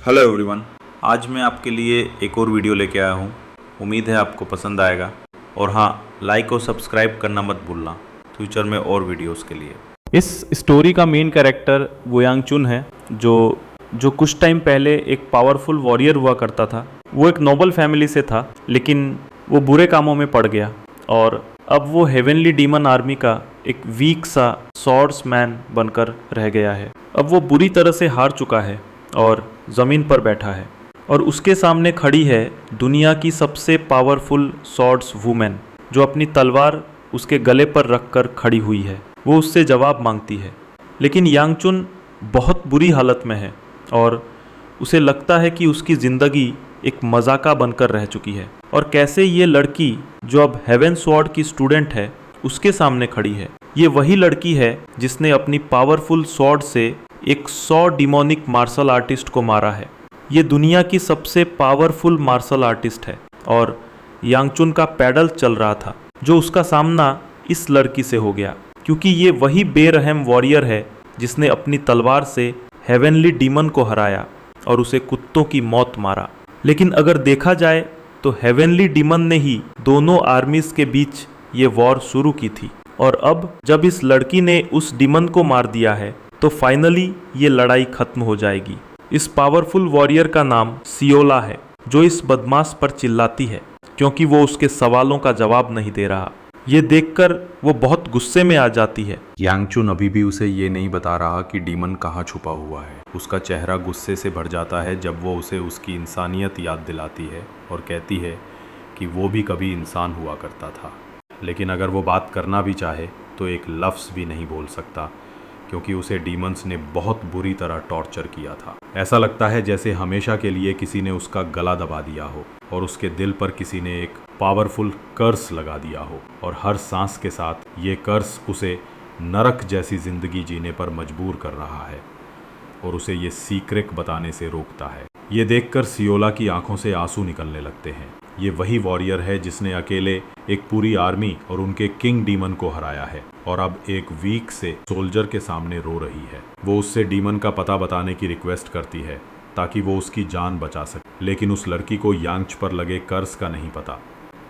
Hello everyone, आज मैं आपके लिए एक और वीडियो लेके आया हूँ। उम्मीद है आपको पसंद आएगा और हाँ, लाइक और सब्सक्राइब करना मत भूलना फ्यूचर में और वीडियोस के लिए। इस स्टोरी का मेन कैरेक्टर वो यांग चुन है जो कुछ टाइम पहले एक पावरफुल वॉरियर हुआ करता था। वो एक नोबल फैमिली से था, लेकिन वो बुरे कामों में पड़ गया और अब वो हेवनली डीमन आर्मी का एक वीक सा स्वॉर्ड्समैन बनकर रह गया है। अब वो बुरी तरह से हार चुका है और ज़मीन पर बैठा है और उसके सामने खड़ी है दुनिया की सबसे पावरफुल स्वॉर्ड्स वुमेन, जो अपनी तलवार उसके गले पर रखकर खड़ी हुई है। वो उससे जवाब मांगती है, लेकिन यांग चुन बहुत बुरी हालत में है और उसे लगता है कि उसकी ज़िंदगी एक मजाका बनकर रह चुकी है और कैसे ये लड़की जो अब हेवन स्वॉर्ड की स्टूडेंट है उसके सामने खड़ी है। ये वही लड़की है जिसने अपनी पावरफुल स्वॉर्ड से एक 100 डिमोनिक मार्शल आर्टिस्ट को मारा है। ये दुनिया की सबसे पावरफुल मार्शल आर्टिस्ट है और यांग चुन का पैडल चल रहा था, जो उसका सामना इस लड़की से हो गया, क्योंकि ये वही बेरहम वॉरियर है जिसने अपनी तलवार से हेवनली डीमन को हराया और उसे कुत्तों की मौत मारा। लेकिन अगर देखा जाए तो हेवनली डीमन ने ही दोनों आर्मीज के बीच ये वॉर शुरू की थी और अब जब इस लड़की ने उस डीमन को मार दिया है तो फाइनली ये लड़ाई खत्म हो जाएगी। इस पावरफुल वॉरियर का नाम सियोला है, जो इस बदमाश पर चिल्लाती है क्योंकि वो उसके सवालों का जवाब नहीं दे रहा। ये देखकर वो बहुत गुस्से में आ जाती है। यांग चुन अभी भी उसे ये नहीं बता रहा कि डीमन कहाँ छुपा हुआ है। उसका चेहरा गुस्से से भर जाता है जब वो उसे उसकी इंसानियत याद दिलाती है और कहती है कि वो भी कभी इंसान हुआ करता था, लेकिन अगर वो बात करना भी चाहे तो एक लफ्ज़ भी नहीं बोल सकता, क्योंकि उसे डीमंस ने बहुत बुरी तरह टॉर्चर किया था। ऐसा लगता है जैसे हमेशा के लिए किसी ने उसका गला दबा दिया हो और उसके दिल पर किसी ने एक पावरफुल कर्स लगा दिया हो और हर सांस के साथ ये कर्स उसे नरक जैसी ज़िंदगी जीने पर मजबूर कर रहा है और उसे ये सीक्रेट बताने से रोकता है। ये देखकर सियोला की आंखों से आंसू निकलने लगते हैं। ये वही वॉरियर है जिसने अकेले एक पूरी आर्मी और उनके किंग डीमन को हराया है और अब एक वीक से सोल्जर के सामने रो रही है। वो उससे डीमन का पता बताने की रिक्वेस्ट करती है ताकि वो उसकी जान बचा सके, लेकिन उस लड़की को यांगच पर लगे कर्ज का नहीं पता,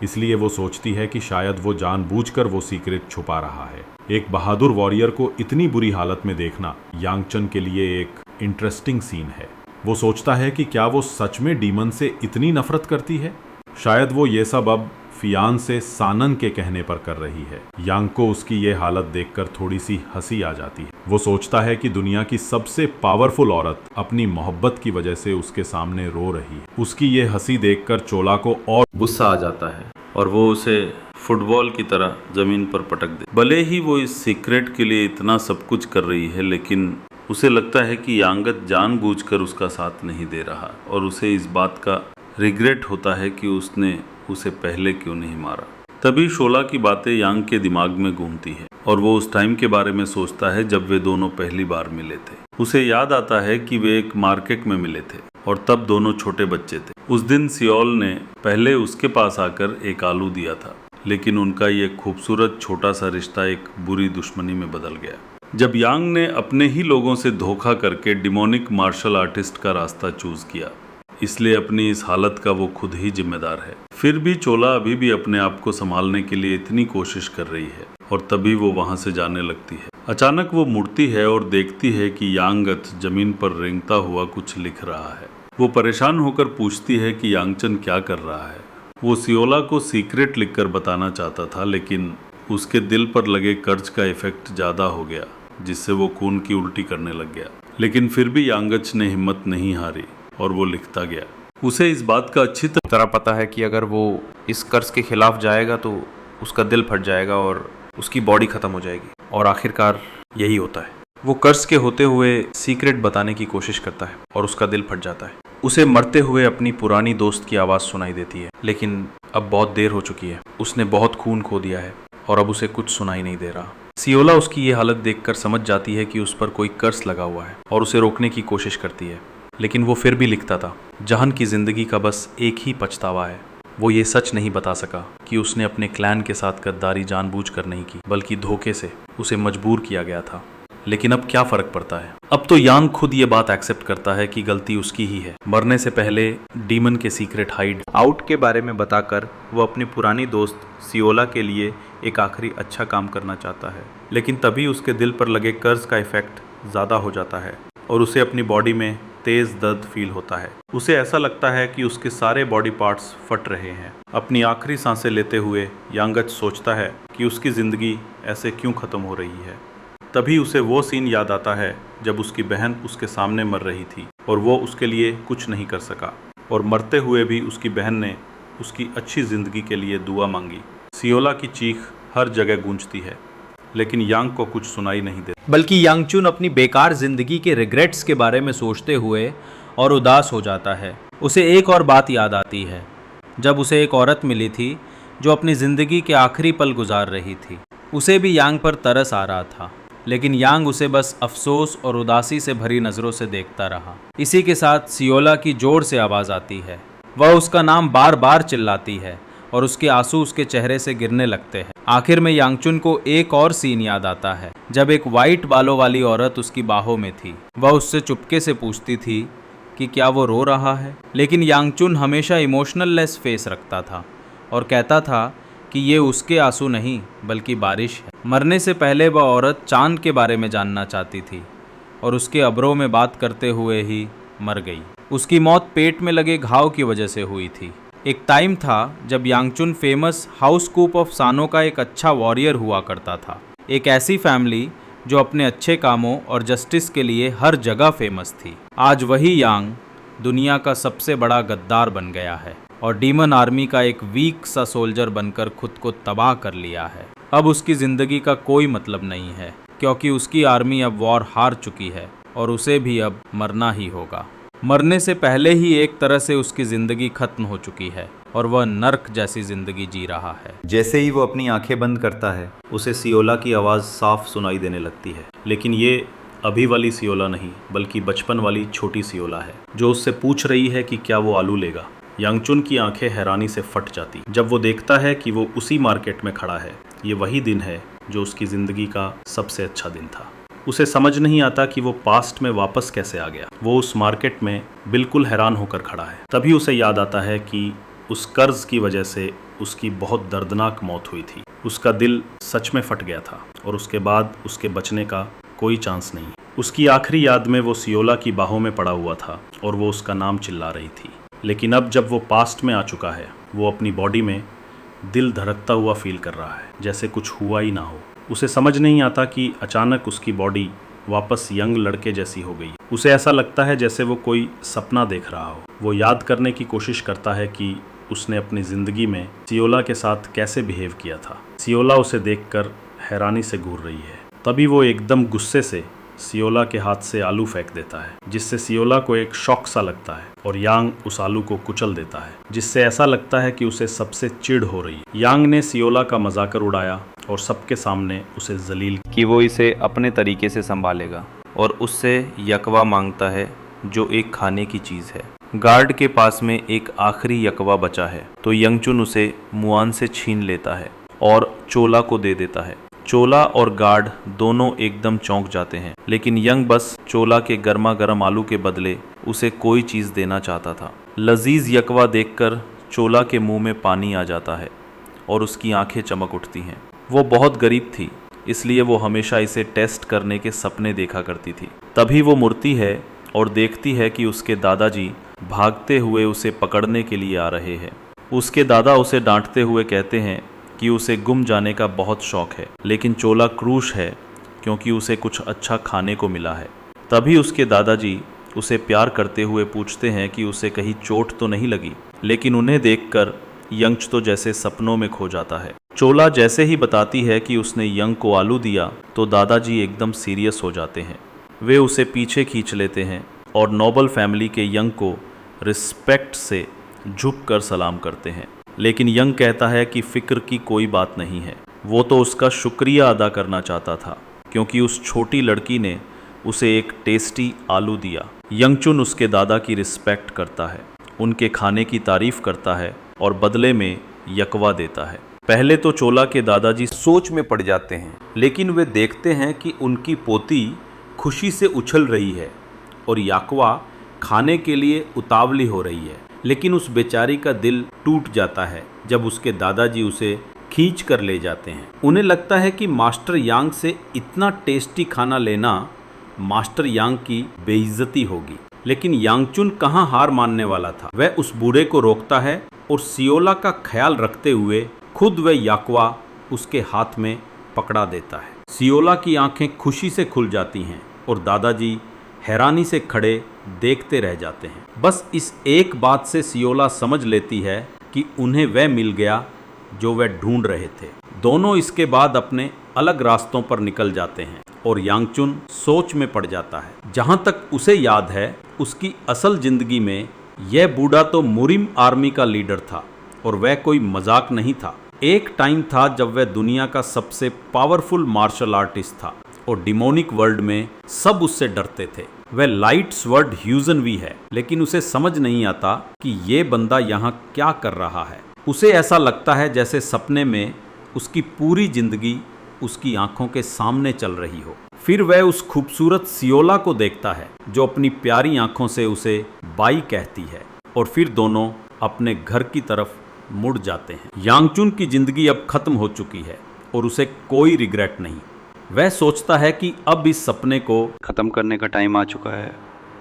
इसलिए वो सोचती है कि शायद वो जानबूझकर वो सीक्रेट छुपा रहा है। एक बहादुर वॉरियर को इतनी बुरी हालत में देखना यांग चन के लिए एक इंटरेस्टिंग सीन है। वो सोचता है कि क्या वो सच में डीमन से इतनी नफरत करती है। शायद वो ये सब अब फियान से सानन के कहने पर कर रही है। यांग को उसकी ये हालत देखकर थोड़ी सी हंसी आ जाती है। वो सोचता है कि दुनिया की सबसे पावरफुल औरत अपनी मोहब्बत की वजह से उसके सामने रो रही है। उसकी ये हंसी देखकर चोला को और गुस्सा आ जाता है और वो उसे फुटबॉल की तरह जमीन पर पटक दे। भले ही वो इस सीक्रेट के लिए इतना सब कुछ कर रही है, लेकिन उसे लगता है कि यांगत जानबूझकर उसका साथ नहीं दे रहा और उसे इस बात का रिग्रेट होता है कि उसने उसे पहले क्यों नहीं मारा। तभी शोला की बातें यांग के दिमाग में घूमती है और वो उस टाइम के बारे में सोचता है जब वे दोनों पहली बार मिले थे। उसे याद आता है कि वे एक मार्केट में मिले थे और तब दोनों छोटे बच्चे थे। उस दिन सियोल ने पहले उसके पास आकर एक आलू दिया था, लेकिन उनका ये खूबसूरत छोटा सा रिश्ता एक बुरी दुश्मनी में बदल गया जब यांग ने अपने ही लोगों से धोखा करके डिमोनिक मार्शल आर्टिस्ट का रास्ता चूज किया। इसलिए अपनी इस हालत का वो खुद ही जिम्मेदार है। फिर भी चोला अभी भी अपने आप को संभालने के लिए इतनी कोशिश कर रही है और तभी वो वहां से जाने लगती है। अचानक वो मुड़ती है और देखती है कि यांगत जमीन पर रेंगता हुआ कुछ लिख रहा है। वो परेशान होकर पूछती है कि यांगचन क्या कर रहा है। वो सियोला को सीक्रेट लिखकर बताना चाहता था, लेकिन उसके दिल पर लगे कर्ज का इफेक्ट ज़्यादा हो गया, जिससे वो खून की उल्टी करने लग गया। लेकिन फिर भी यांगच ने हिम्मत नहीं हारी और वो लिखता गया। उसे इस बात का अच्छी तरह पता है कि अगर वो इस कर्ज के खिलाफ जाएगा तो उसका दिल फट जाएगा और उसकी बॉडी खत्म हो जाएगी, और आखिरकार यही होता है। वो कर्ज के होते हुए सीक्रेट बताने की कोशिश करता है और उसका दिल फट जाता है। उसे मरते हुए अपनी पुरानी दोस्त की आवाज़ सुनाई देती है, लेकिन अब बहुत देर हो चुकी है। उसने बहुत खून खो दिया है और अब उसे कुछ सुनाई नहीं दे रहा। सियोला उसकी ये हालत देखकर समझ जाती है कि उस पर कोई कर्ज लगा हुआ है और उसे रोकने की कोशिश करती है, लेकिन वो फिर भी लिखता था। जहन की जिंदगी का बस एक ही पछतावा है, वो ये सच नहीं बता सका कि उसने अपने क्लैन के साथ गद्दारी जानबूझकर नहीं की, बल्कि धोखे से उसे मजबूर किया गया था। लेकिन अब क्या फर्क पड़ता है। अब तो यांग खुद ये बात एक्सेप्ट करता है कि गलती उसकी ही है। मरने से पहले डीमन के सीक्रेट हाइड आउट के बारे में बताकर वो अपनी पुरानी दोस्त सियोला के लिए एक आखिरी अच्छा काम करना चाहता है, लेकिन तभी उसके दिल पर लगे कर्ज का इफेक्ट ज़्यादा हो जाता है और उसे अपनी बॉडी में तेज दर्द फील होता है। उसे ऐसा लगता है कि उसके सारे बॉडी पार्ट्स फट रहे हैं। अपनी आखिरी सांसें लेते हुए यांगच सोचता है कि उसकी ज़िंदगी ऐसे क्यों ख़त्म हो रही है। तभी उसे वो सीन याद आता है जब उसकी बहन उसके सामने मर रही थी और वो उसके लिए कुछ नहीं कर सका, और मरते हुए भी उसकी बहन ने उसकी अच्छी ज़िंदगी के लिए दुआ मांगी। सियोला की चीख हर जगह गूंजती है, लेकिन यांग को कुछ सुनाई नहीं देता। बल्कि यांगचुन अपनी बेकार जिंदगी के रिग्रेट्स के बारे में सोचते हुए और उदास हो जाता है। उसे एक और बात याद आती है, जब उसे एक औरत मिली थी जो अपनी ज़िंदगी के आखिरी पल गुजार रही थी। उसे भी यांग पर तरस आ रहा था, लेकिन यांग उसे बस अफसोस और उदासी से भरी नज़रों से देखता रहा। इसी के साथ सियोला की जोर से आवाज़ आती है। वह उसका नाम बार बार चिल्लाती है और उसके आंसू उसके चेहरे से गिरने लगते हैं। आखिर में यांगचुन को एक और सीन याद आता है, जब एक वाइट बालों वाली औरत उसकी बाहों में थी। वह उससे चुपके से पूछती थी कि क्या वो रो रहा है, लेकिन यांगचुन हमेशा इमोशनललेस फेस रखता था और कहता था कि ये उसके आंसू नहीं बल्कि बारिश है। मरने से पहले वह औरत चांद के बारे में जानना चाहती थी और उसके अब्रों में बात करते हुए ही मर गई। उसकी मौत पेट में लगे घाव की वजह से हुई थी। एक टाइम था जब यांगचुन फेमस हाउस कूप ऑफ सानो का एक अच्छा वॉरियर हुआ करता था। एक ऐसी फैमिली जो अपने अच्छे कामों और जस्टिस के लिए हर जगह फेमस थी। आज वही यांग दुनिया का सबसे बड़ा गद्दार बन गया है और डीमन आर्मी का एक वीक सा सोल्जर बनकर खुद को तबाह कर लिया है। अब उसकी ज़िंदगी का कोई मतलब नहीं है, क्योंकि उसकी आर्मी अब वॉर हार चुकी है और उसे भी अब मरना ही होगा। मरने से पहले ही एक तरह से उसकी ज़िंदगी खत्म हो चुकी है और वह नर्क जैसी ज़िंदगी जी रहा है। जैसे ही वो अपनी आंखें बंद करता है, उसे सियोला की आवाज़ साफ सुनाई देने लगती है, लेकिन ये अभी वाली सियोला नहीं बल्कि बचपन वाली छोटी सियोला है, जो उससे पूछ रही है कि क्या वो आलू लेगा। यांगचुन की आंखें हैरानी से फट जाती जब वो देखता है कि वो उसी मार्केट में खड़ा है। ये वही दिन है जो उसकी ज़िंदगी का सबसे अच्छा दिन था। उसे समझ नहीं आता कि वो पास्ट में वापस कैसे आ गया। वो उस मार्केट में बिल्कुल हैरान होकर खड़ा है। तभी उसे याद आता है कि उस कर्ज की वजह से उसकी बहुत दर्दनाक मौत हुई थी। उसका दिल सच में फट गया था और उसके बाद उसके बचने का कोई चांस नहीं। उसकी आखिरी याद में वो सियोला की बाहों में पड़ा हुआ था और वो उसका नाम चिल्ला रही थी। लेकिन अब जब वो पास्ट में आ चुका है, वो अपनी बॉडी में दिल धड़कता हुआ फील कर रहा है, जैसे कुछ हुआ ही ना हो। उसे समझ नहीं आता कि अचानक उसकी बॉडी वापस यंग लड़के जैसी हो गई। उसे ऐसा लगता है जैसे वो कोई सपना देख रहा हो। वो याद करने की कोशिश करता है कि उसने अपनी ज़िंदगी में सियोला के साथ कैसे बिहेव किया था। सियोला उसे देखकर हैरानी से घूर रही है। तभी वो एकदम गुस्से से सियोला के हाथ से आलू फेंक देता है, जिससे सियोला को एक शॉक सा लगता है और यांग उस आलू को कुचल देता है, जिससे ऐसा लगता है कि उसे सबसे चिढ़ हो रही है। यांग ने सियोला का मजाक उड़ाया और सबके सामने उसे जलील कि वो इसे अपने तरीके से संभालेगा और उससे यकवा मांगता है, जो एक खाने की चीज़ है। गार्ड के पास में एक आखिरी यकवा बचा है तो यांगचुन उसे मुआन से छीन लेता है और चोला को दे देता है। चोला और गार्ड दोनों एकदम चौंक जाते हैं, लेकिन यंग बस चोला के गर्मा गर्म आलू के बदले उसे कोई चीज़ देना चाहता था। लजीज यकवा देखकर चोला के मुंह में पानी आ जाता है और उसकी आंखें चमक उठती हैं। वो बहुत गरीब थी, इसलिए वो हमेशा इसे टेस्ट करने के सपने देखा करती थी। तभी वो मुड़ती है और देखती है कि उसके दादाजी भागते हुए उसे पकड़ने के लिए आ रहे हैं। उसके दादा उसे डांटते हुए कहते हैं कि उसे गुम जाने का बहुत शौक है, लेकिन चोला क्रूश है क्योंकि उसे कुछ अच्छा खाने को मिला है। तभी उसके दादाजी उसे प्यार करते हुए पूछते हैं कि उसे कहीं चोट तो नहीं लगी, लेकिन उन्हें देखकर यंग तो जैसे सपनों में खो जाता है। चोला जैसे ही बताती है कि उसने यंग को आलू दिया तो दादाजी एकदम सीरियस हो जाते हैं। वे उसे पीछे खींच लेते हैं और नोबल फैमिली के यंग को रिस्पेक्ट से झुककर सलाम करते हैं, लेकिन यंग कहता है कि फ़िक्र की कोई बात नहीं है। वो तो उसका शुक्रिया अदा करना चाहता था क्योंकि उस छोटी लड़की ने उसे एक टेस्टी आलू दिया। यंगचुन उसके दादा की रिस्पेक्ट करता है, उनके खाने की तारीफ़ करता है और बदले में यकवा देता है। पहले तो चोला के दादाजी सोच में पड़ जाते हैं, लेकिन वे देखते हैं कि उनकी पोती खुशी से उछल रही है और याकवा खाने के लिए उतावली हो रही है। लेकिन उस बेचारी का दिल टूट जाता है जब उसके दादाजी उसे खींच कर ले जाते हैं। उन्हें लगता है कि मास्टर यांग से इतना टेस्टी खाना लेना मास्टर यांग की बेइज्जती होगी, लेकिन यांगचुन कहाँ हार मानने वाला था। वह उस बूढ़े को रोकता है और सियोला का ख्याल रखते हुए खुद वह याकवा उसके हाथ में पकड़ा देता है। सियोला की आंखें खुशी से खुल जाती हैं और दादाजी हैरानी से खड़े देखते रह जाते हैं। बस इस एक बात से सियोला समझ लेती है कि उन्हें वह मिल गया जो वह ढूंढ रहे थे। दोनों इसके बाद अपने अलग रास्तों पर निकल जाते हैं और यांगचुन सोच में पड़ जाता है। जहां तक उसे याद है, उसकी असल जिंदगी में यह बूढ़ा तो मुरिम आर्मी का लीडर था और वह कोई मजाक नहीं था। एक टाइम था जब वह दुनिया का सबसे पावरफुल मार्शल आर्टिस्ट था और डिमोनिक वर्ल्ड में सब उससे डरते थे। वह लाइट स्वर्ड ह्यूजन भी है, लेकिन उसे समझ नहीं आता कि ये बंदा यहाँ क्या कर रहा है। उसे ऐसा लगता है जैसे सपने में उसकी पूरी जिंदगी उसकी आंखों के सामने चल रही हो। फिर वह उस खूबसूरत सियोला को देखता है जो अपनी प्यारी आंखों से उसे बाई कहती है और फिर दोनों अपने घर की तरफ मुड़ जाते हैं। यांगचुन की जिंदगी अब खत्म हो चुकी है और उसे कोई रिग्रेट नहीं। वह सोचता है कि अब इस सपने को ख़त्म करने का टाइम आ चुका है,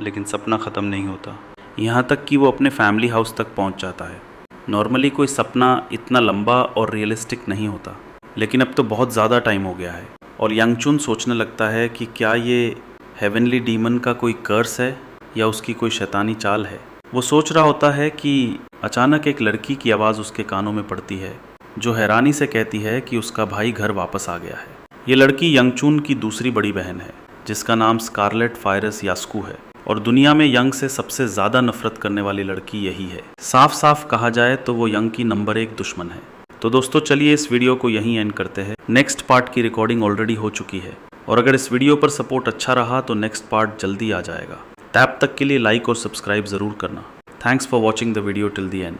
लेकिन सपना ख़त्म नहीं होता। यहाँ तक कि वो अपने फैमिली हाउस तक पहुँच जाता है। नॉर्मली कोई सपना इतना लंबा और रियलिस्टिक नहीं होता, लेकिन अब तो बहुत ज़्यादा टाइम हो गया है और यांगचुन सोचने लगता है कि क्या ये हेवनली डीमन का कोई कर्स है या उसकी कोई शैतानी चाल है। वो सोच रहा होता है कि अचानक एक लड़की की आवाज़ उसके कानों में पड़ती है जो हैरानी से कहती है कि उसका भाई घर वापस आ गया है। ये लड़की यांगचुन की दूसरी बड़ी बहन है जिसका नाम स्कारलेट फायरस यास्कू है और दुनिया में यंग से सबसे ज़्यादा नफरत करने वाली लड़की यही है। साफ साफ कहा जाए तो वो यंग की नंबर 1 दुश्मन है। तो दोस्तों चलिए इस वीडियो को यहीं एंड करते हैं। नेक्स्ट पार्ट की रिकॉर्डिंग ऑलरेडी हो चुकी है और अगर इस वीडियो पर सपोर्ट अच्छा रहा तो नेक्स्ट पार्ट जल्दी आ जाएगा। तब तक के लिए लाइक और सब्सक्राइब ज़रूर करना। Thanks for watching the video till the end.